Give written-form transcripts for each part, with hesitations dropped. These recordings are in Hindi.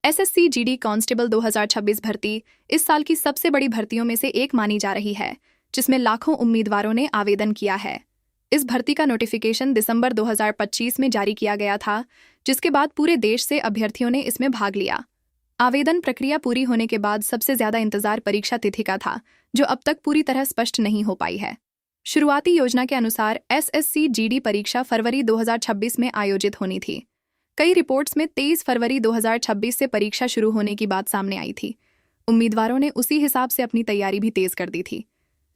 एसएससी जीडी कांस्टेबल 2026 भर्ती इस साल की सबसे बड़ी भर्तियों में से एक मानी जा रही है, जिसमें लाखों उम्मीदवारों ने आवेदन किया है। इस भर्ती का नोटिफिकेशन दिसंबर 2025 में जारी किया गया था, जिसके बाद पूरे देश से अभ्यर्थियों ने इसमें भाग लिया। आवेदन प्रक्रिया पूरी होने के बाद सबसे ज्यादा इंतजार परीक्षा तिथि का था, जो अब तक पूरी तरह स्पष्ट नहीं हो पाई है। शुरुआती योजना के अनुसार एसएससी जीडी परीक्षा फरवरी 2026 में आयोजित होनी थी। कई रिपोर्ट्स में 23 फरवरी 2026 से परीक्षा शुरू होने की बात सामने आई थी। उम्मीदवारों ने उसी हिसाब से अपनी तैयारी भी तेज कर दी थी,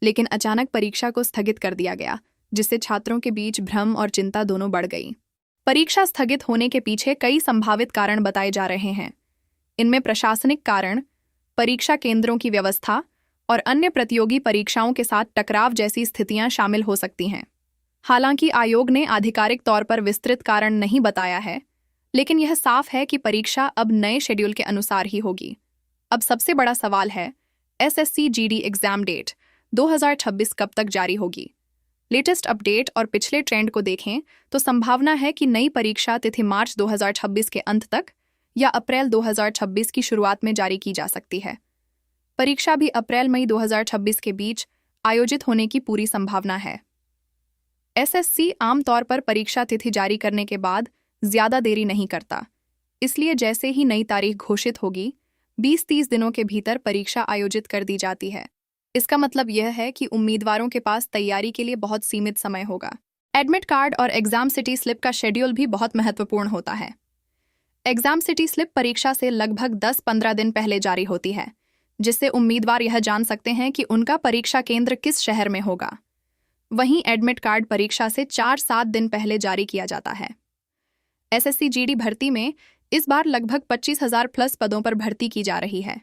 लेकिन अचानक परीक्षा को स्थगित कर दिया गया, जिससे छात्रों के बीच भ्रम और चिंता दोनों बढ़ गई। परीक्षा स्थगित होने के पीछे कई संभावित कारण बताए जा रहे हैं। इनमें प्रशासनिक कारण, परीक्षा केंद्रों की व्यवस्था और अन्य प्रतियोगी परीक्षाओं के साथ टकराव जैसी स्थितियां शामिल हो सकती हैं। हालांकि आयोग ने आधिकारिक तौर पर विस्तृत कारण नहीं बताया है, लेकिन यह साफ है कि परीक्षा अब नए शेड्यूल के अनुसार ही होगी। अब सबसे बड़ा सवाल है, एसएससी जीडी एग्जाम डेट 2026 कब तक जारी होगी? लेटेस्ट अपडेट और पिछले ट्रेंड को देखें तो संभावना है कि नई परीक्षा तिथि मार्च 2026 के अंत तक या अप्रैल 2026 की शुरुआत में जारी की जा सकती है। परीक्षा भी अप्रैल-मई 2026 के बीच आयोजित होने की पूरी संभावना है। एसएससी आमतौर पर परीक्षा तिथि जारी करने के बाद ज्यादा देरी नहीं करता, इसलिए जैसे ही नई तारीख घोषित होगी, 20-30 दिनों के भीतर परीक्षा आयोजित कर दी जाती है। इसका मतलब यह है कि उम्मीदवारों के पास तैयारी के लिए बहुत सीमित समय होगा। एडमिट कार्ड और एग्जाम सिटी स्लिप का शेड्यूल भी बहुत महत्वपूर्ण होता है। एग्जाम सिटी स्लिप परीक्षा से लगभग 10-15 दिन पहले जारी होती है, जिससे उम्मीदवार यह जान सकते हैं कि उनका परीक्षा केंद्र किस शहर में होगा। वहीं एडमिट कार्ड परीक्षा से 4-7 दिन पहले जारी किया जाता है। एसएससी जीडी भर्ती में इस बार लगभग 25,000 प्लस पदों पर भर्ती की जा रही है।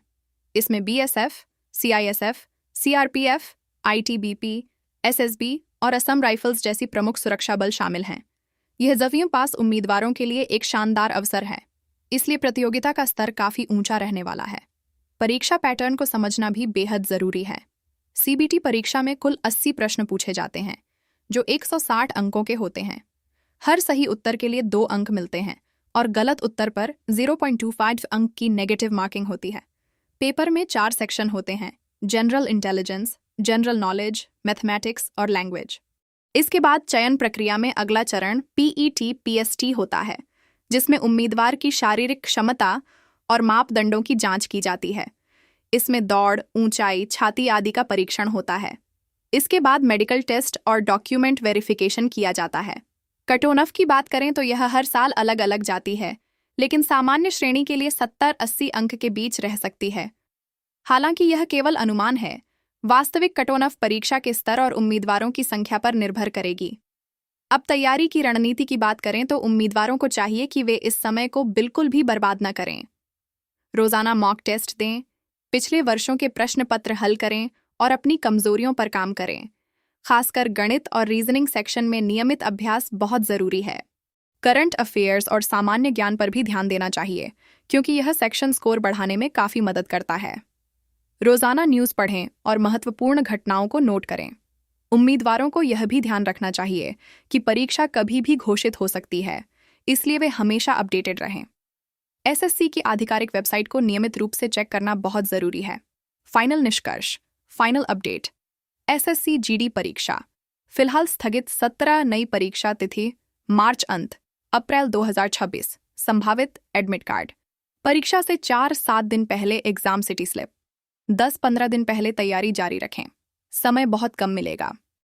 इसमें BSF, CISF, CRPF, ITBP, SSB और असम राइफल्स जैसी प्रमुख सुरक्षा बल शामिल हैं। यह जवीं पास उम्मीदवारों के लिए एक शानदार अवसर है, इसलिए प्रतियोगिता का स्तर काफी ऊंचा रहने वाला है। परीक्षा पैटर्न को समझना भी बेहद जरूरी है। सीबीटी परीक्षा में कुल 80 प्रश्न पूछे जाते हैं, जो 160 अंकों के होते हैं। हर सही उत्तर के लिए 2 अंक मिलते हैं और गलत उत्तर पर 0.25 अंक की नेगेटिव मार्किंग होती है। पेपर में 4 सेक्शन होते हैं: general intelligence, general knowledge, mathematics और लैंग्वेज। इसके बाद चयन प्रक्रिया में अगला चरण पीईटी-पीएसटी होता है, जिसमें उम्मीदवार की शारीरिक क्षमता और मापदंडों की जांच की जाती है। इसमें दौड़, ऊंचाई, छाती आदि का परीक्षण होता है। इसके बाद मेडिकल टेस्ट और डॉक्यूमेंट वेरिफिकेशन किया जाता है। कट ऑफ की बात करें तो यह हर साल अलग अलग जाती है, लेकिन सामान्य श्रेणी के लिए 70-80 अंक के बीच रह सकती है। हालांकि यह केवल अनुमान है, वास्तविक कट ऑफ परीक्षा के स्तर और उम्मीदवारों की संख्या पर निर्भर करेगी। अब तैयारी की रणनीति की बात करें तो उम्मीदवारों को चाहिए कि वे इस समय को बिल्कुल भी बर्बाद न करें। रोजाना मॉक टेस्ट दें, पिछले वर्षों के प्रश्न पत्र हल करें और अपनी कमजोरियों पर काम करें। खासकर गणित और रीजनिंग सेक्शन में नियमित अभ्यास बहुत जरूरी है। करंट अफेयर्स और सामान्य ज्ञान पर भी ध्यान देना चाहिए, क्योंकि यह सेक्शन स्कोर बढ़ाने में काफी मदद करता है। रोजाना न्यूज़ पढ़ें और महत्वपूर्ण घटनाओं को नोट करें। उम्मीदवारों को यह भी ध्यान रखना चाहिए कि परीक्षा कभी भी घोषित हो सकती है, इसलिए वे हमेशा अपडेटेड रहें। एसएससी की आधिकारिक वेबसाइट को नियमित रूप से चेक करना बहुत जरूरी है। फाइनल निष्कर्ष, फाइनल अपडेट। एसएससी जीडी परीक्षा फिलहाल स्थगित। 17 नई परीक्षा तिथि मार्च अंत, अप्रैल 2026। संभावित एडमिट कार्ड परीक्षा से 4-7 दिन पहले एग्जाम सिटी स्लिप। 10-15 दिन पहले तैयारी जारी रखें, समय बहुत कम मिलेगा।